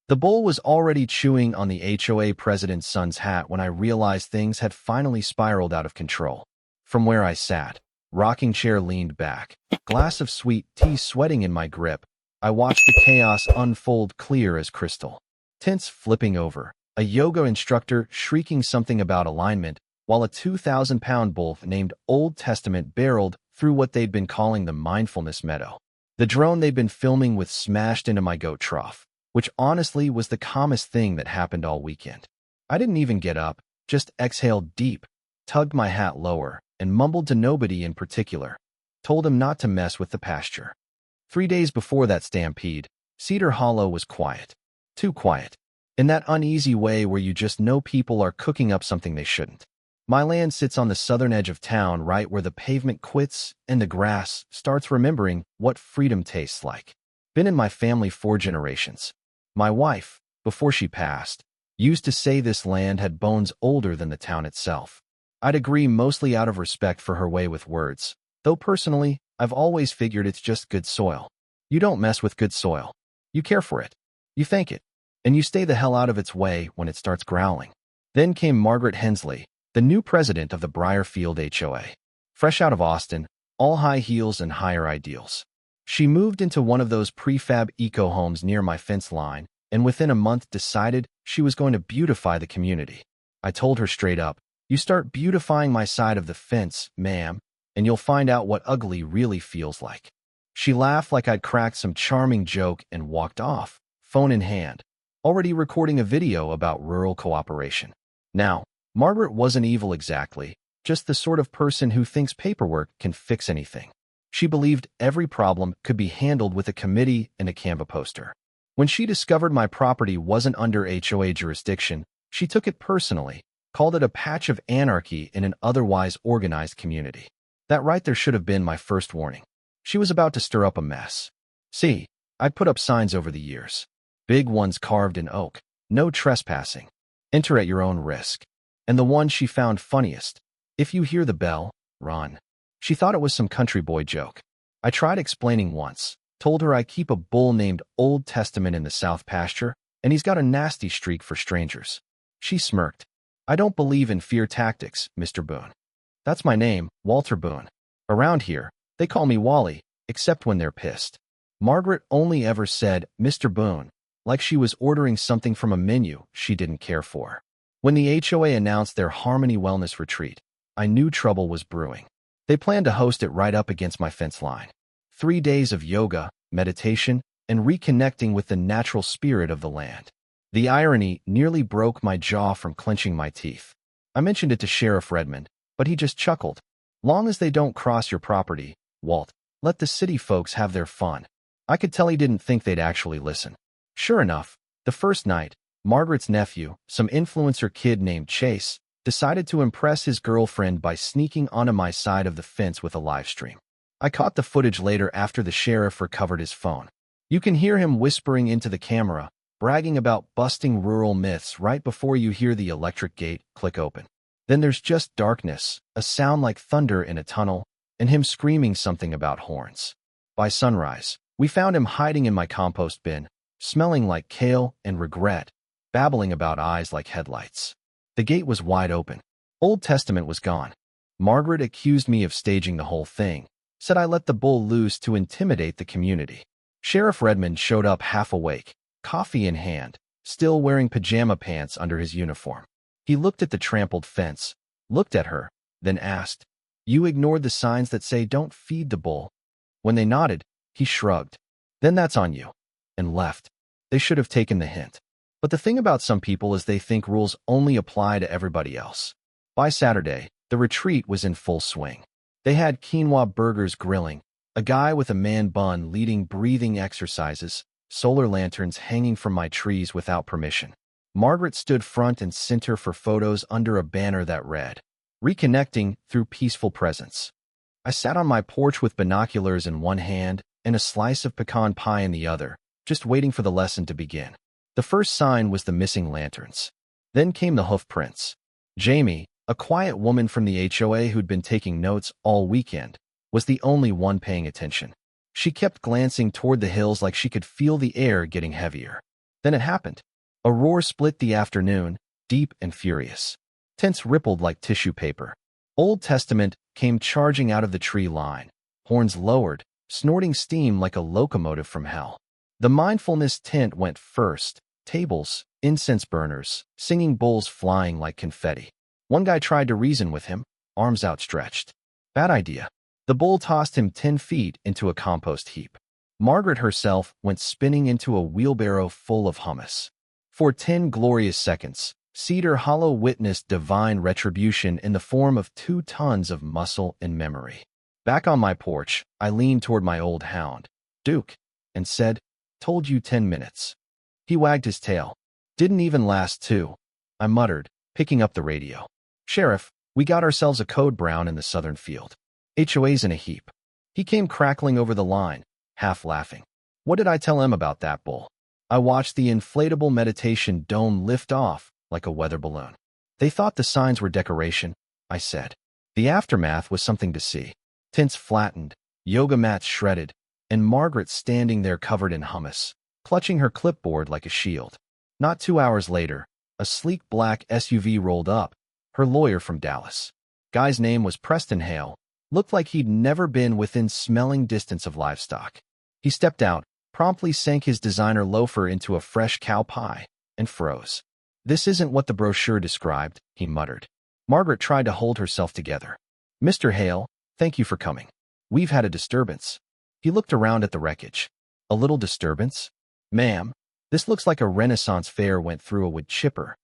The bull was already chewing on the HOA president's son's hat when I realized things had finally spiraled out of control. From where I sat, rocking chair leaned back, glass of sweet tea sweating in my grip, I watched the chaos unfold clear as crystal. Tents flipping over, a yoga instructor shrieking something about alignment, while a 2,000-pound bull named Old Testament barreled through what they'd been calling the mindfulness meadow. The drone they'd been filming with smashed into my goat trough, which honestly was the calmest thing that happened all weekend. I didn't even get up, just exhaled deep, tugged my hat lower, and mumbled to nobody in particular. Told him not to mess with the pasture. 3 days before that stampede, Cedar Hollow was quiet. Too quiet. In that uneasy way where you just know people are cooking up something they shouldn't. My land sits on the southern edge of town, right where the pavement quits and the grass starts remembering what freedom tastes like. Been in my family 4 generations. My wife, before she passed, used to say this land had bones older than the town itself. I'd agree, mostly out of respect for her way with words, though personally, I've always figured it's just good soil. You don't mess with good soil. You care for it. You thank it. And you stay the hell out of its way when it starts growling. Then came Margaret Hensley, the new president of the Briarfield HOA. Fresh out of Austin, all high heels and higher ideals. She moved into one of those prefab eco-homes near my fence line, and within a month decided she was going to beautify the community. I told her straight up, "You start beautifying my side of the fence, ma'am, and you'll find out what ugly really feels like." She laughed like I'd cracked some charming joke and walked off, phone in hand, already recording a video about rural cooperation. Now, Margaret wasn't evil exactly, just the sort of person who thinks paperwork can fix anything. She believed every problem could be handled with a committee and a Canva poster. When she discovered my property wasn't under HOA jurisdiction, she took it personally, called it a patch of anarchy in an otherwise organized community. That right there should have been my first warning. She was about to stir up a mess. See, I'd put up signs over the years. Big ones carved in oak, no trespassing, enter at your own risk. And the one she found funniest, if you hear the bell, run. She thought it was some country boy joke. I tried explaining once, told her I keep a bull named Old Testament in the south pasture, and he's got a nasty streak for strangers. She smirked. "I don't believe in fear tactics, Mr. Boone. That's my name, Walter Boone. Around here, they call me Wally, except when they're pissed." Margaret only ever said Mr. Boone, like she was ordering something from a menu she didn't care for. When the HOA announced their Harmony Wellness Retreat, I knew trouble was brewing. They planned to host it right up against my fence line. 3 days of yoga, meditation, and reconnecting with the natural spirit of the land. The irony nearly broke my jaw from clenching my teeth. I mentioned it to Sheriff Redmond, but he just chuckled. "Long as they don't cross your property, Walt, let the city folks have their fun." I could tell he didn't think they'd actually listen. Sure enough, the first night, Margaret's nephew, some influencer kid named Chase, decided to impress his girlfriend by sneaking onto my side of the fence with a live stream. I caught the footage later after the sheriff recovered his phone. You can hear him whispering into the camera, bragging about busting rural myths right before you hear the electric gate click open. Then there's just darkness, a sound like thunder in a tunnel, and him screaming something about horns. By sunrise, we found him hiding in my compost bin, smelling like kale and regret, babbling about eyes like headlights. The gate was wide open. Old Testament was gone. Margaret accused me of staging the whole thing, said I let the bull loose to intimidate the community. Sheriff Redmond showed up half awake, coffee in hand, still wearing pajama pants under his uniform. He looked at the trampled fence, looked at her, then asked, "You ignored the signs that say don't feed the bull?" When they nodded, he shrugged. "Then that's on you," and left. They should have taken the hint. But the thing about some people is they think rules only apply to everybody else. By Saturday, the retreat was in full swing. They had quinoa burgers grilling, a guy with a man bun leading breathing exercises, solar lanterns hanging from my trees without permission. Margaret stood front and center for photos under a banner that read, "Reconnecting through peaceful presence." I sat on my porch with binoculars in one hand and a slice of pecan pie in the other, just waiting for the lesson to begin. The first sign was the missing lanterns. Then came the hoof prints. Jamie, a quiet woman from the HOA who'd been taking notes all weekend, was the only one paying attention. She kept glancing toward the hills like she could feel the air getting heavier. Then it happened. A roar split the afternoon, deep and furious. Tents rippled like tissue paper. Old Testament came charging out of the tree line, horns lowered, snorting steam like a locomotive from hell. The mindfulness tent went first, tables, incense burners, singing bowls flying like confetti. One guy tried to reason with him, arms outstretched. Bad idea. The bull tossed him 10 feet into a compost heap. Margaret herself went spinning into a wheelbarrow full of hummus. For 10 glorious seconds, Cedar Hollow witnessed divine retribution in the form of 2 tons of muscle and memory. Back on my porch, I leaned toward my old hound, Duke, and said, "Told you 10 minutes. He wagged his tail. "Didn't even last 2. I muttered, picking up the radio. "Sheriff, we got ourselves a code brown in the southern field. HOA's in a heap." He came crackling over the line, half laughing. What did I tell him about that bull? I watched the inflatable meditation dome lift off like a weather balloon. They thought the signs were decoration, I said. The aftermath was something to see. Tents flattened, yoga mats shredded, and Margaret standing there covered in hummus, clutching her clipboard like a shield. Not 2 hours later, a sleek black SUV rolled up, her lawyer from Dallas. Guy's name was Preston Hale. Looked like he'd never been within smelling distance of livestock. He stepped out, promptly sank his designer loafer into a fresh cow pie, and froze. "This isn't what the brochure described," he muttered. Margaret tried to hold herself together. "Mr. Hale, thank you for coming. We've had a disturbance." He looked around at the wreckage. "A little disturbance? Ma'am, this looks like a Renaissance fair went through a wood chipper."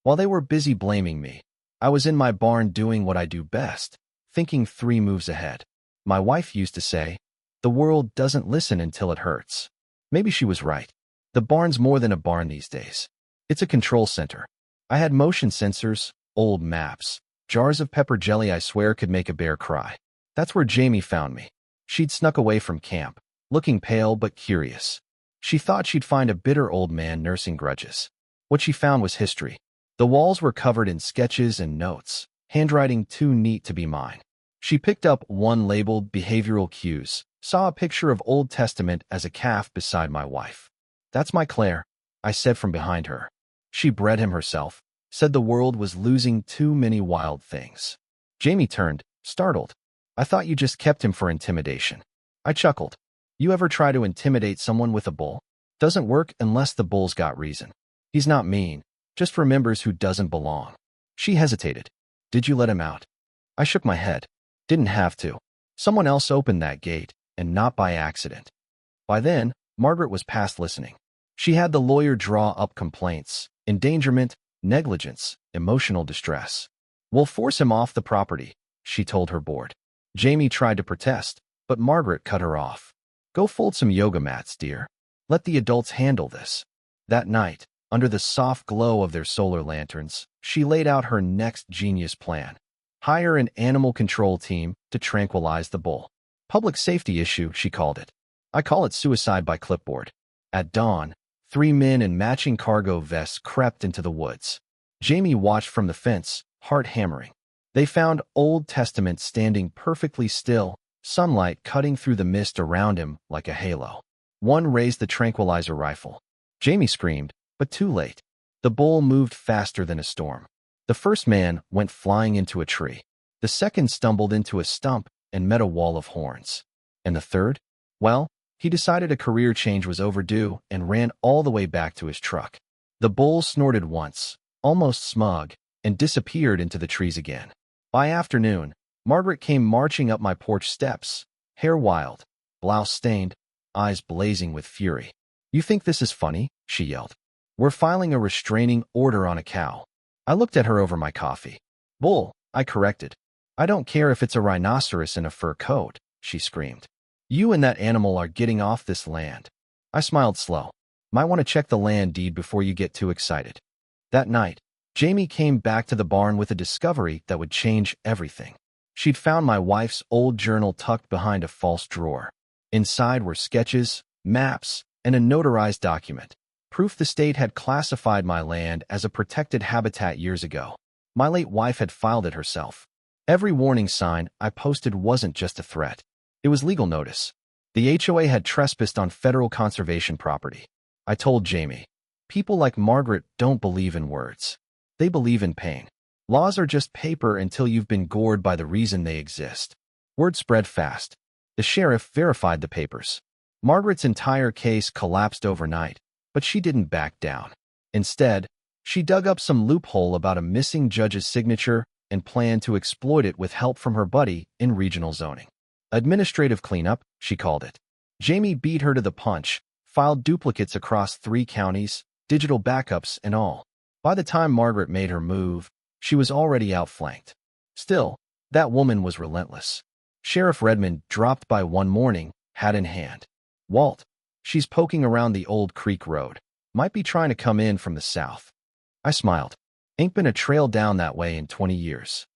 While they were busy blaming me, I was in my barn doing what I do best, thinking 3 moves ahead. My wife used to say, "The world doesn't listen until it hurts." Maybe she was right. The barn's more than a barn these days. It's a control center. I had motion sensors, old maps, jars of pepper jelly I swear could make a bear cry. That's where Jamie found me. She'd snuck away from camp, looking pale but curious. She thought she'd find a bitter old man nursing grudges. What she found was history. The walls were covered in sketches and notes, handwriting too neat to be mine. She picked up one labeled Behavioral Cues, saw a picture of Old Testament as a calf beside my wife. "That's my Clare," I said from behind her. She bred him herself, said the world was losing too many wild things. Jamie turned, startled. "I thought you just kept him for intimidation." I chuckled. "You ever try to intimidate someone with a bull? Doesn't work unless the bull's got reason. He's not mean, just remembers who doesn't belong." She hesitated. "Did you let him out?" I shook my head. "Didn't have to. Someone else opened that gate, and not by accident." By then, Margaret was past listening. She had the lawyer draw up complaints, endangerment, negligence, emotional distress. "We'll force him off the property," she told her board. Jamie tried to protest, but Margaret cut her off. "Go fold some yoga mats, dear. Let the adults handle this." That night, under the soft glow of their solar lanterns, she laid out her next genius plan. Hire an animal control team to tranquilize the bull. Public safety issue, she called it. I call it suicide by clipboard. At dawn, 3 men in matching cargo vests crept into the woods. Jamie watched from the fence, heart hammering. They found Old Testament standing perfectly still, sunlight cutting through the mist around him like a halo. One raised the tranquilizer rifle. Jamie screamed, but too late. The bull moved faster than a storm. The first man went flying into a tree. The second stumbled into a stump and met a wall of horns. And the third? Well, he decided a career change was overdue and ran all the way back to his truck. The bull snorted once, almost smug, and disappeared into the trees again. By afternoon, Margaret came marching up my porch steps, hair wild, blouse stained, eyes blazing with fury. "You think this is funny?" she yelled. "We're filing a restraining order on a cow." I looked at her over my coffee. "Bull," I corrected. "I don't care if it's a rhinoceros in a fur coat," she screamed. "You and that animal are getting off this land." I smiled slow. "Might want to check the land deed before you get too excited." That night, Jamie came back to the barn with a discovery that would change everything. She'd found my wife's old journal tucked behind a false drawer. Inside were sketches, maps, and a notarized document. Proof the state had classified my land as a protected habitat years ago. My late wife had filed it herself. Every warning sign I posted wasn't just a threat. It was legal notice. The HOA had trespassed on federal conservation property. I told Jamie, People like Margaret don't believe in words. They believe in pain. Laws are just paper until you've been gored by the reason they exist. Word spread fast. The sheriff verified the papers. Margaret's entire case collapsed overnight, but she didn't back down. Instead, she dug up some loophole about a missing judge's signature and planned to exploit it with help from her buddy in regional zoning. Administrative cleanup, she called it. Jamie beat her to the punch, filed duplicates across 3 counties, digital backups and all. By the time Margaret made her move, she was already outflanked. Still, that woman was relentless. Sheriff Redmond dropped by one morning, hat in hand. "Walt, she's poking around the old creek road. Might be trying to come in from the south." I smiled. "Ain't been a trail down that way in 20 years.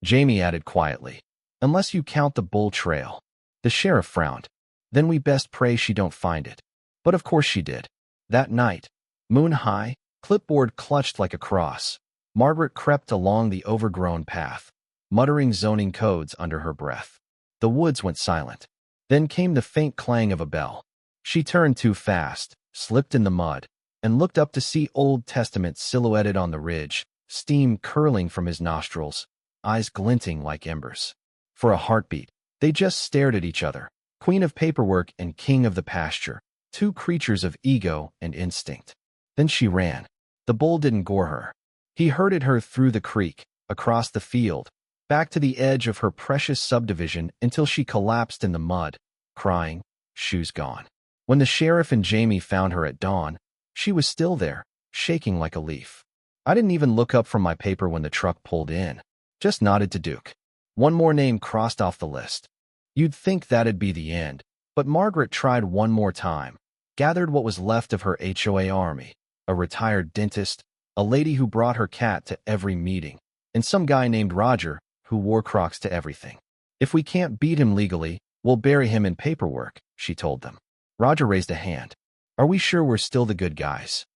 Jamie added quietly. "Unless you count the Bull Trail." The sheriff frowned. "Then we best pray she don't find it." But of course she did. That night, moon high, clipboard clutched like a cross, Margaret crept along the overgrown path, muttering zoning codes under her breath. The woods went silent. Then came the faint clang of a bell. She turned too fast, slipped in the mud, and looked up to see Old Testament silhouetted on the ridge, steam curling from his nostrils, eyes glinting like embers. For a heartbeat, they just stared at each other, queen of paperwork and king of the pasture, 2 creatures of ego and instinct. Then she ran. The bull didn't gore her. He herded her through the creek, across the field, back to the edge of her precious subdivision until she collapsed in the mud, crying, shoes gone. When the sheriff and Jamie found her at dawn, she was still there, shaking like a leaf. I didn't even look up from my paper when the truck pulled in, just nodded to Duke. One more name crossed off the list. You'd think that'd be the end, but Margaret tried one more time, gathered what was left of her HOA army, a retired dentist, a lady who brought her cat to every meeting, and some guy named Roger who wore Crocs to everything. "If we can't beat him legally, we'll bury him in paperwork," she told them. Roger raised a hand. "Are we sure we're still the good guys?"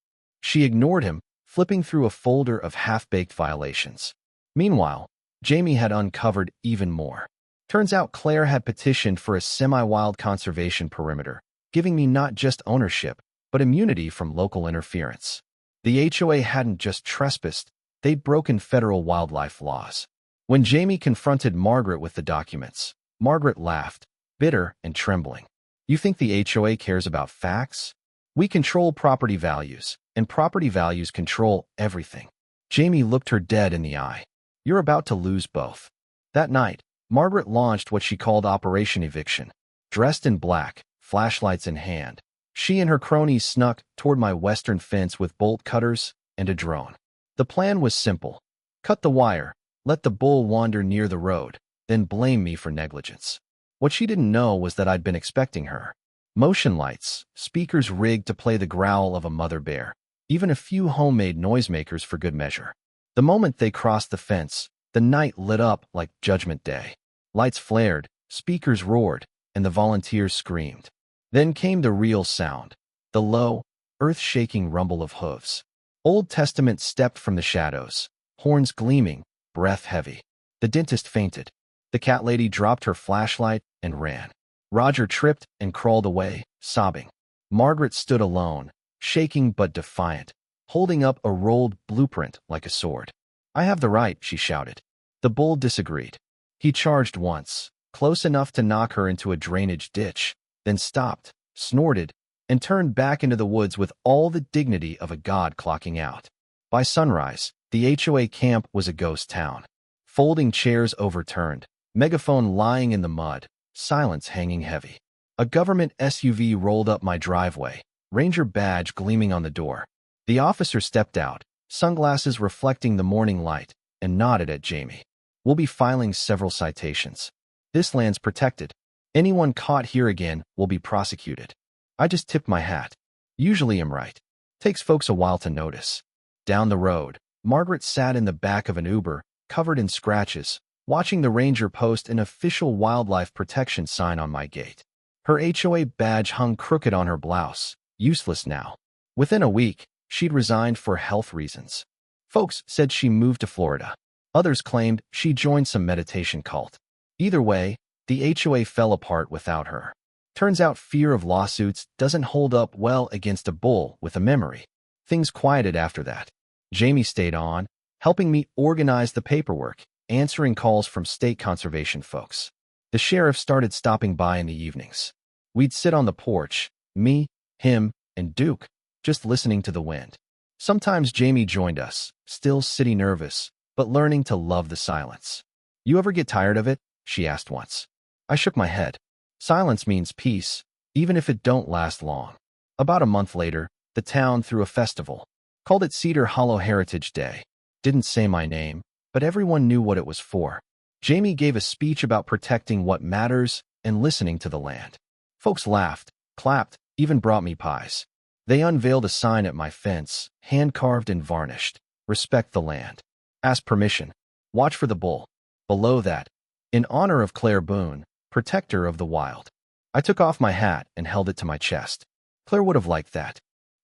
She ignored him, flipping through a folder of half-baked violations. Meanwhile, Jamie had uncovered even more. Turns out Clare had petitioned for a semi-wild conservation perimeter, giving me not just ownership, but immunity from local interference. The HOA hadn't just trespassed, they'd broken federal wildlife laws. When Jamie confronted Margaret with the documents, Margaret laughed, bitter and trembling. "You think the HOA cares about facts? We control property values, and property values control everything." Jamie looked her dead in the eye. "You're about to lose both." That night, Margaret launched what she called Operation Eviction. Dressed in black, flashlights in hand, she and her cronies snuck toward my western fence with bolt cutters and a drone. The plan was simple. Cut the wire, let the bull wander near the road, then blame me for negligence. What she didn't know was that I'd been expecting her. Motion lights, speakers rigged to play the growl of a mother bear, even a few homemade noisemakers for good measure. The moment they crossed the fence, the night lit up like Judgment Day. Lights flared, speakers roared, and the volunteers screamed. Then came the real sound, the low, earth-shaking rumble of hooves. Old Testament stepped from the shadows, horns gleaming, breath heavy. The dentist fainted. The cat lady dropped her flashlight and ran. Roger tripped and crawled away, sobbing. Margaret stood alone, shaking but defiant, holding up a rolled blueprint like a sword. "I have the right," she shouted. The bull disagreed. He charged once, close enough to knock her into a drainage ditch, then stopped, snorted, and turned back into the woods with all the dignity of a god clocking out. By sunrise, the HOA camp was a ghost town. Folding chairs overturned, megaphone lying in the mud, silence hanging heavy. A government SUV rolled up my driveway, ranger badge gleaming on the door. The officer stepped out, sunglasses reflecting the morning light, and nodded at Jamie. "We'll be filing several citations. This land's protected. Anyone caught here again will be prosecuted." I just tipped my hat. Usually I'm right. Takes folks a while to notice. Down the road, Margaret sat in the back of an Uber, covered in scratches, watching the ranger post an official wildlife protection sign on my gate. Her HOA badge hung crooked on her blouse, useless now. Within a week, she'd resigned for health reasons. Folks said she moved to Florida. Others claimed she joined some meditation cult. Either way, the HOA fell apart without her. Turns out fear of lawsuits doesn't hold up well against a bull with a memory. Things quieted after that. Jamie stayed on, helping me organize the paperwork, answering calls from state conservation folks. The sheriff started stopping by in the evenings. We'd sit on the porch, me, him, and Duke, just listening to the wind. Sometimes Jamie joined us, still city nervous, but learning to love the silence. "You ever get tired of it?" she asked once. I shook my head. Silence means peace, even if it don't last long. About a month later, the town threw a festival. Called it Cedar Hollow Heritage Day. Didn't say my name, but everyone knew what it was for. Jamie gave a speech about protecting what matters and listening to the land. Folks laughed, clapped, even brought me pies. They unveiled a sign at my fence, hand-carved and varnished. "Respect the land. Ask permission. Watch for the bull." Below that, "In honor of Clare Boone, protector of the wild." I took off my hat and held it to my chest. Claire would have liked that.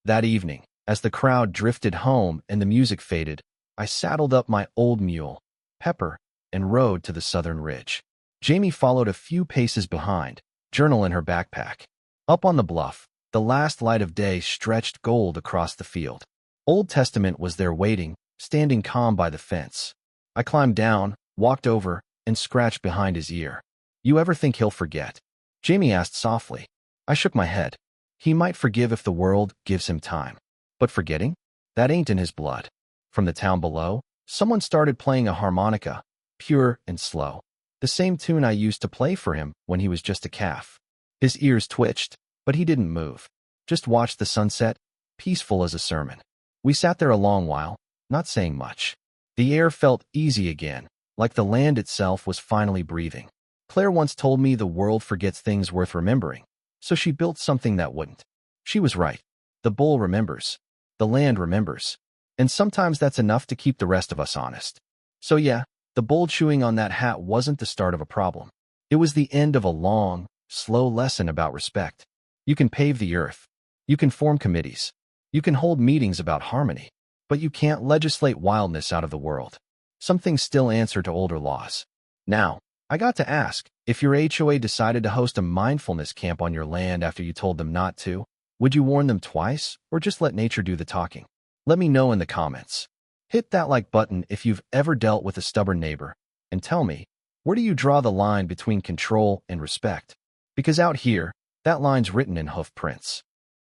That evening, as the crowd drifted home and the music faded, I saddled up my old mule, Pepper, and rode to the southern ridge. Jamie followed a few paces behind, journal in her backpack. Up on the bluff, the last light of day stretched gold across the field. Old Testament was there waiting, standing calm by the fence. I climbed down, walked over, and scratched behind his ear. "You ever think he'll forget?" Jamie asked softly. I shook my head. He might forgive if the world gives him time. But forgetting? That ain't in his blood. From the town below, someone started playing a harmonica, pure and slow. The same tune I used to play for him when he was just a calf. His ears twitched, but he didn't move. Just watched the sunset, peaceful as a sermon. We sat there a long while, not saying much. The air felt easy again, like the land itself was finally breathing. Claire once told me the world forgets things worth remembering, so she built something that wouldn't. She was right. The bull remembers. The land remembers. And sometimes that's enough to keep the rest of us honest. So yeah, the bull chewing on that hat wasn't the start of a problem. It was the end of a long, slow lesson about respect. You can pave the earth. You can form committees. You can hold meetings about harmony. But you can't legislate wildness out of the world. Some things still answer to older laws. Now, I got to ask, if your HOA decided to host a mindfulness camp on your land after you told them not to, would you warn them twice or just let nature do the talking? Let me know in the comments. Hit that like button if you've ever dealt with a stubborn neighbor, and tell me, where do you draw the line between control and respect? Because out here, that line's written in hoof prints.